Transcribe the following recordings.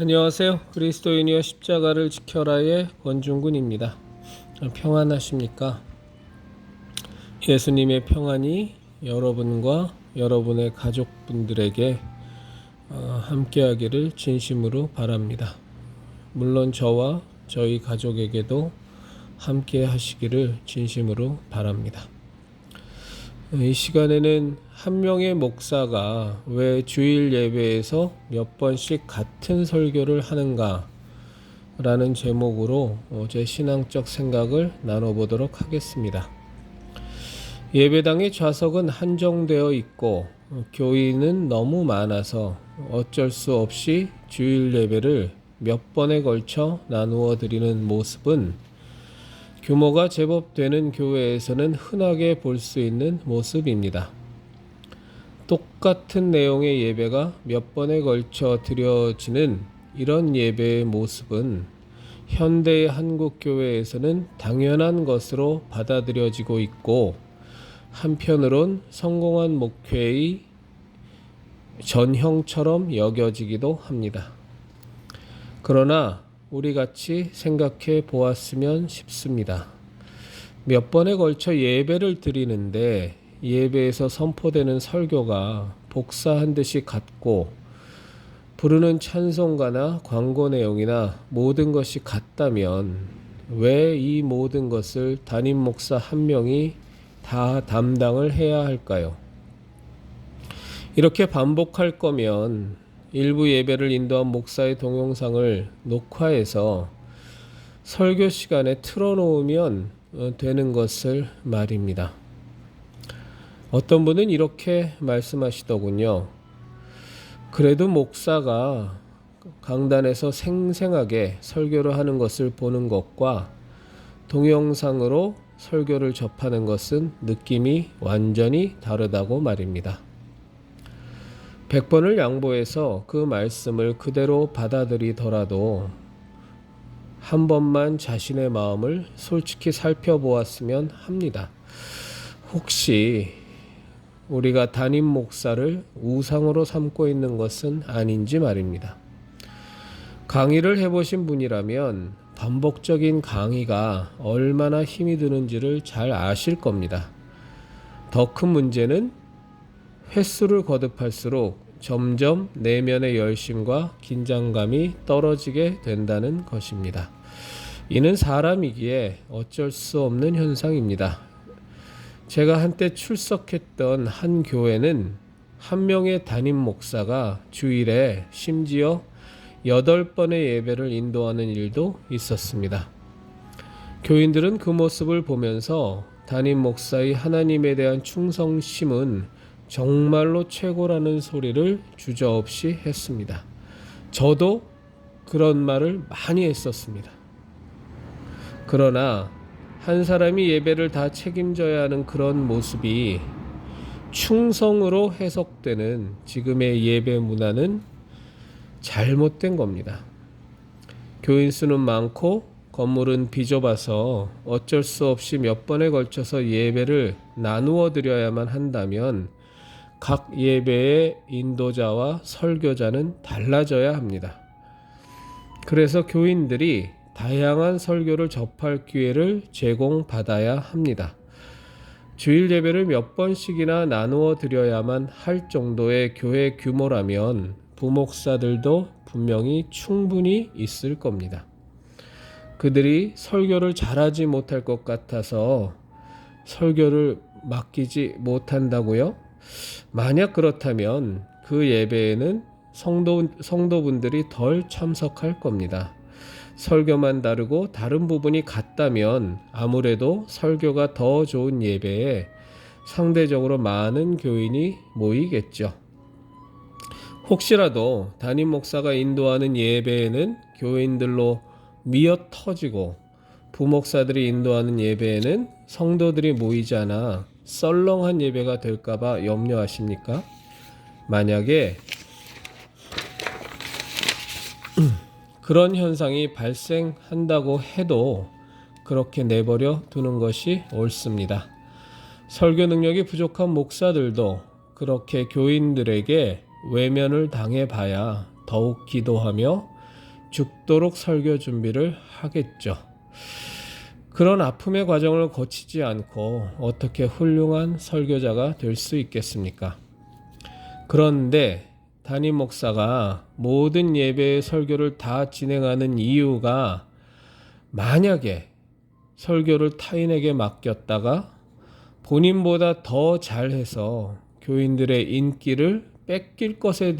안녕하세요. 그리스도인이여 십자가를 지켜라의 권중근입니다. 평안하십니까? 예수님의 평안이 여러분과 여러분의 가족분들에게 함께하기를 진심으로 바랍니다. 물론 저와 저희 가족에게도 함께 하시기를 진심으로 바랍니다. 이 시간에는 한 명의 목사가 왜 주일 예배에서 몇 번씩 같은 설교를 하는가 라는 제목으로 제 신앙적 생각을 나눠보도록 하겠습니다. 예배당의 좌석은 한정되어 있고 교인은 너무 많아서 어쩔 수 없이 주일 예배를 몇 번에 걸쳐 나누어 드리는 모습은 규모가 제법 되는 교회에서는 흔하게 볼 수 있는 모습입니다. 똑같은 내용의 예배가 몇 번에 걸쳐 드려지는 이런 예배의 모습은 현대의 한국 교회에서는 당연한 것으로 받아들여지고 있고, 한편으론 성공한 목회의 전형처럼 여겨지기도 합니다. 그러나 우리 같이 생각해 보았으면 싶습니다. 몇 번에 걸쳐 예배를 드리는데 예배에서 선포되는 설교가 복사한 듯이 같고 부르는 찬송가나 광고 내용이나 모든 것이 같다면 왜 이 모든 것을 담임 목사 한 명이 다 담당을 해야 할까요? 이렇게 반복할 거면 일부 예배를 인도한 목사의 동영상을 녹화해서 설교 시간에 틀어놓으면 되는 것을 말입니다. 어떤 분은 이렇게 말씀하시더군요. 그래도 목사가 강단에서 생생하게 설교를 하는 것을 보는 것과 동영상으로 설교를 접하는 것은 느낌이 완전히 다르다고 말입니다. 100번을 양보해서 그 말씀을 그대로 받아들이더라도 한 번만 자신의 마음을 솔직히 살펴보았으면 합니다. 혹시 우리가 담임 목사를 우상으로 삼고 있는 것은 아닌지 말입니다. 강의를 해보신 분이라면 반복적인 강의가 얼마나 힘이 드는지를 잘 아실 겁니다. 더 큰 문제는 횟수를 거듭할수록 점점 내면의 열심과 긴장감이 떨어지게 된다는 것입니다. 이는 사람이기에 어쩔 수 없는 현상입니다. 제가 한때 출석했던 한 교회는 한 명의 담임 목사가 주일에 심지어 8번의 예배를 인도하는 일도 있었습니다. 교인들은 그 모습을 보면서 담임 목사의 하나님에 대한 충성심은 정말로 최고라는 소리를 주저없이 했습니다. 저도 그런 말을 많이 했었습니다. 그러나 한 사람이 예배를 다 책임져야 하는 그런 모습이 충성으로 해석되는 지금의 예배 문화는 잘못된 겁니다. 교인 수는 많고 건물은 비좁아서 어쩔 수 없이 몇 번에 걸쳐서 예배를 나누어 드려야만 한다면 각 예배의 인도자와 설교자는 달라져야 합니다. 그래서 교인들이 다양한 설교를 접할 기회를 제공받아야 합니다. 주일 예배를 몇 번씩이나 나누어 드려야만 할 정도의 교회 규모라면 부목사들도 분명히 충분히 있을 겁니다. 그들이 설교를 잘하지 못할 것 같아서 설교를 맡기지 못한다고요? 만약 그렇다면 그 예배에는 성도분들이 덜 참석할 겁니다. 설교만 다르고 다른 부분이 같다면 아무래도 설교가 더 좋은 예배에 상대적으로 많은 교인이 모이겠죠. 혹시라도 담임 목사가 인도하는 예배에는 교인들로 미어 터지고 부목사들이 인도하는 예배에는 성도들이 모이지 않아 썰렁한 예배가 될까봐 염려하십니까? 만약에 그런 현상이 발생한다고 해도 그렇게 내버려 두는 것이 옳습니다. 설교 능력이 부족한 목사들도 그렇게 교인들에게 외면을 당해봐야 더욱 기도하며 죽도록 설교 준비를 하겠죠. 그런 아픔의 과정을 거치지 않고 어떻게 훌륭한 설교자가 될 수 있겠습니까? 그런데 담임 목사가 모든 예배의 설교를 다 진행하는 이유가 만약에 설교를 타인에게 맡겼다가 본인보다 더 잘해서 교인들의 인기를 뺏길 것에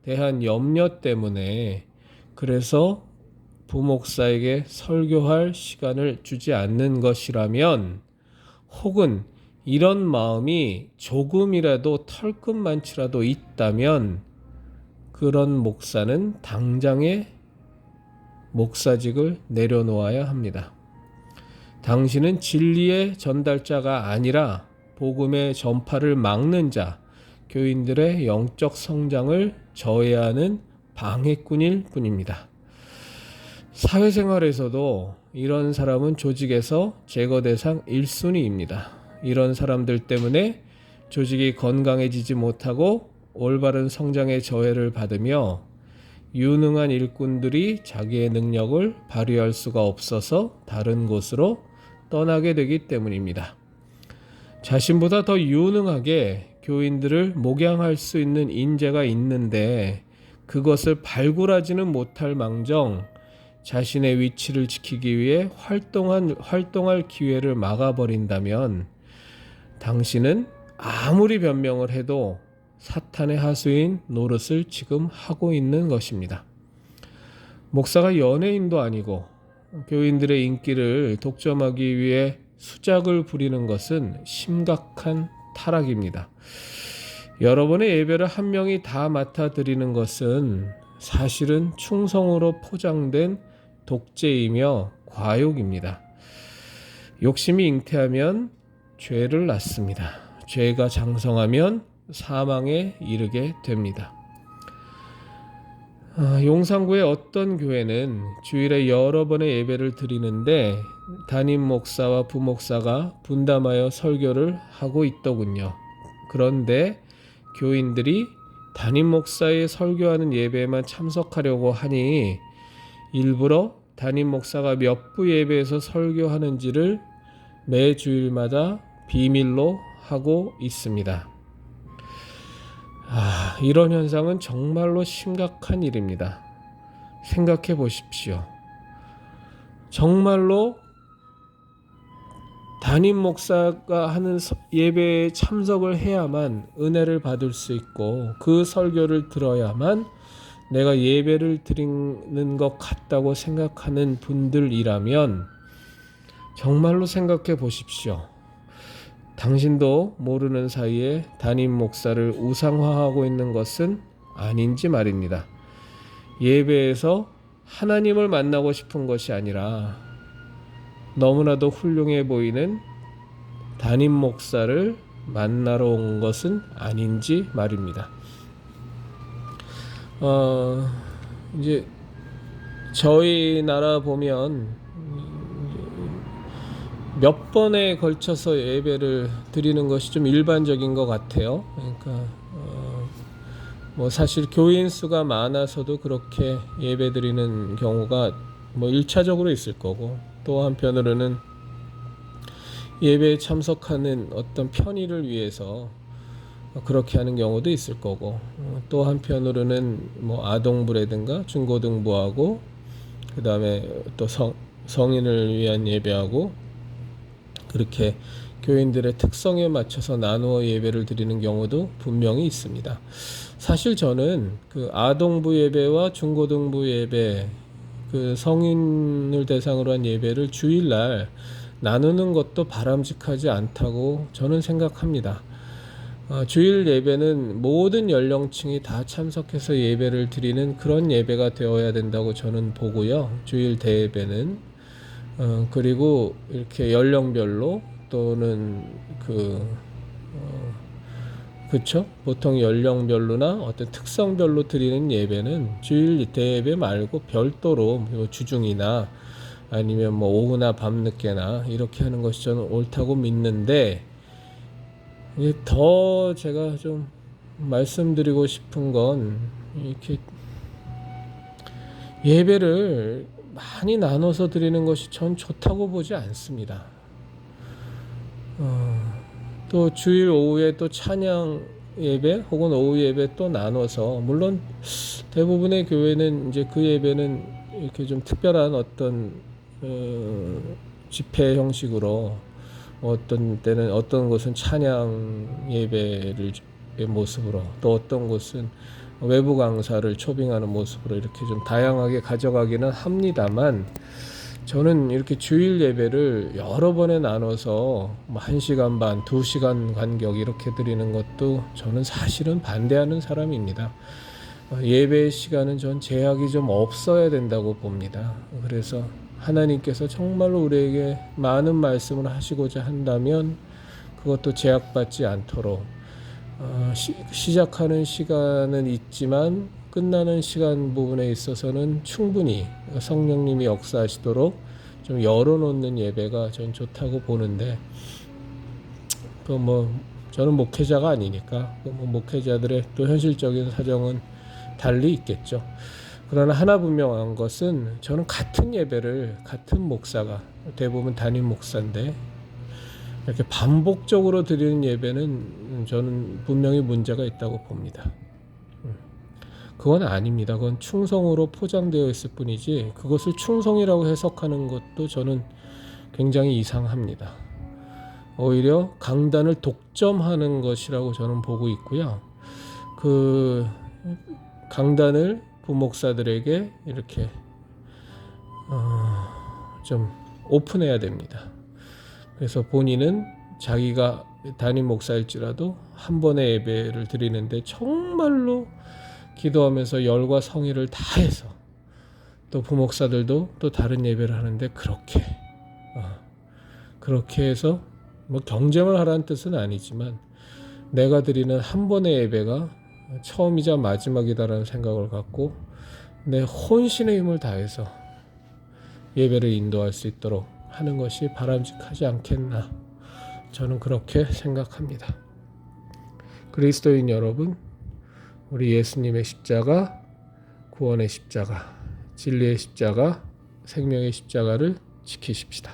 대한 염려 때문에 그래서 부목사에게 설교할 시간을 주지 않는 것이라면 혹은 이런 마음이 조금이라도 털끝만치라도 있다면 그런 목사는 당장에 목사직을 내려놓아야 합니다. 당신은 진리의 전달자가 아니라 복음의 전파를 막는 자, 교인들의 영적 성장을 저해하는 방해꾼일 뿐입니다. 사회생활에서도 이런 사람은 조직에서 제거 대상 1순위입니다. 이런 사람들 때문에 조직이 건강해지지 못하고 올바른 성장의 저해를 받으며 유능한 일꾼들이 자기의 능력을 발휘할 수가 없어서 다른 곳으로 떠나게 되기 때문입니다. 자신보다 더 유능하게 교인들을 목양할 수 있는 인재가 있는데 그것을 발굴하지는 못할 망정 자신의 위치를 지키기 위해 활동할 기회를 막아버린다면 당신은 아무리 변명을 해도 사탄의 하수인 노릇을 지금 하고 있는 것입니다. 목사가 연예인도 아니고 교인들의 인기를 독점하기 위해 수작을 부리는 것은 심각한 타락입니다. 여러분의 예배를 한 명이 다 맡아드리는 것은 사실은 충성으로 포장된 독재이며 과욕입니다. 욕심이 잉태하면 죄를 낳습니다. 죄가 장성하면 사망에 이르게 됩니다. 용산구의 어떤 교회는 주일에 여러 번의 예배를 드리는데 담임 목사와 부목사가 분담하여 설교를 하고 있더군요. 그런데 교인들이 담임 목사의 설교하는 예배에만 참석하려고 하니 일부러 담임 목사가 몇 부 예배에서 설교하는지를 매 주일마다 비밀로 하고 있습니다. 이런 현상은 정말로 심각한 일입니다. 생각해 보십시오. 정말로 담임 목사가 하는 예배에 참석을 해야만 은혜를 받을 수 있고 그 설교를 들어야만 내가 예배를 드리는 것 같다고 생각하는 분들이라면 정말로 생각해 보십시오. 당신도 모르는 사이에 담임 목사를 우상화하고 있는 것은 아닌지 말입니다. 예배에서 하나님을 만나고 싶은 것이 아니라 너무나도 훌륭해 보이는 담임 목사를 만나러 온 것은 아닌지 말입니다. 이제 저희 나라 보면 몇 번에 걸쳐서 예배를 드리는 것이 좀 일반적인 것 같아요. 그러니까 뭐 사실 교인 수가 많아서도 그렇게 예배 드리는 경우가 뭐 1차적으로 있을 거고 또 한편으로는 예배에 참석하는 어떤 편의를 위해서 그렇게 하는 경우도 있을 거고 또 한편으로는 뭐 아동부라든가 중고등부하고 그 다음에 또 성인을 위한 예배하고 그렇게 교인들의 특성에 맞춰서 나누어 예배를 드리는 경우도 분명히 있습니다. 사실 저는 그 아동부 예배와 중고등부 예배, 그 성인을 대상으로 한 예배를 주일날 나누는 것도 바람직하지 않다고 저는 생각합니다. 주일 예배는 모든 연령층이 다 참석해서 예배를 드리는 그런 예배가 되어야 된다고 저는 보고요. 주일 대예배는 그리고 이렇게 연령별로 또는 그쵸? 보통 연령별로나 어떤 특성별로 드리는 예배는 주일 대예배 말고 별도로 주중이나 아니면 뭐 오후나 밤늦게나 이렇게 하는 것이 저는 옳다고 믿는데 더 제가 좀 말씀드리고 싶은 건 이렇게 예배를 많이 나눠서 드리는 것이 전 좋다고 보지 않습니다. 또 주일 오후에 또 찬양 예배 혹은 오후 예배 또 나눠서, 물론 대부분의 교회는 이제 그 예배는 이렇게 좀 특별한 어떤 집회 형식으로, 어떤 때는 어떤 곳은 찬양 예배를 모습으로, 또 어떤 곳은 외부 강사를 초빙하는 모습으로 이렇게 좀 다양하게 가져가기는 합니다만, 저는 이렇게 주일 예배를 여러 번에 나눠서 1시간 반, 2시간 간격 이렇게 드리는 것도 저는 사실은 반대하는 사람입니다. 예배의 시간은 전 제약이 좀 없어야 된다고 봅니다. 그래서 하나님께서 정말로 우리에게 많은 말씀을 하시고자 한다면 그것도 제약받지 않도록 시작하는 시간은 있지만 끝나는 시간 부분에 있어서는 충분히 성령님이 역사하시도록 좀 열어놓는 예배가 전 좋다고 보는데, 저는 목회자가 아니니까 목회자들의 또 현실적인 사정은 달리 있겠죠. 그러나 하나 분명한 것은, 저는 같은 예배를 같은 목사가, 대부분 담임 목사인데 이렇게 반복적으로 드리는 예배는 저는 분명히 문제가 있다고 봅니다. 그건 아닙니다. 그건 충성으로 포장되어 있을 뿐이지, 그것을 충성이라고 해석하는 것도 저는 굉장히 이상합니다. 오히려 강단을 독점하는 것이라고 저는 보고 있고요. 그 강단을 부목사들에게 이렇게 좀 오픈해야 됩니다. 그래서 본인은 자기가 담임 목사일지라도 한 번의 예배를 드리는데 정말로 기도하면서 열과 성의를 다해서, 또 부목사들도 또 다른 예배를 하는데 그렇게 해서 경쟁을 하라는 뜻은 아니지만, 내가 드리는 한 번의 예배가 처음이자 마지막이다라는 생각을 갖고 내 혼신의 힘을 다해서 예배를 인도할 수 있도록 하는 것이 바람직하지 않겠나, 저는 그렇게 생각합니다. 그리스도인 여러분, 우리 예수님의 십자가, 구원의 십자가, 진리의 십자가, 생명의 십자가를 지키십시다.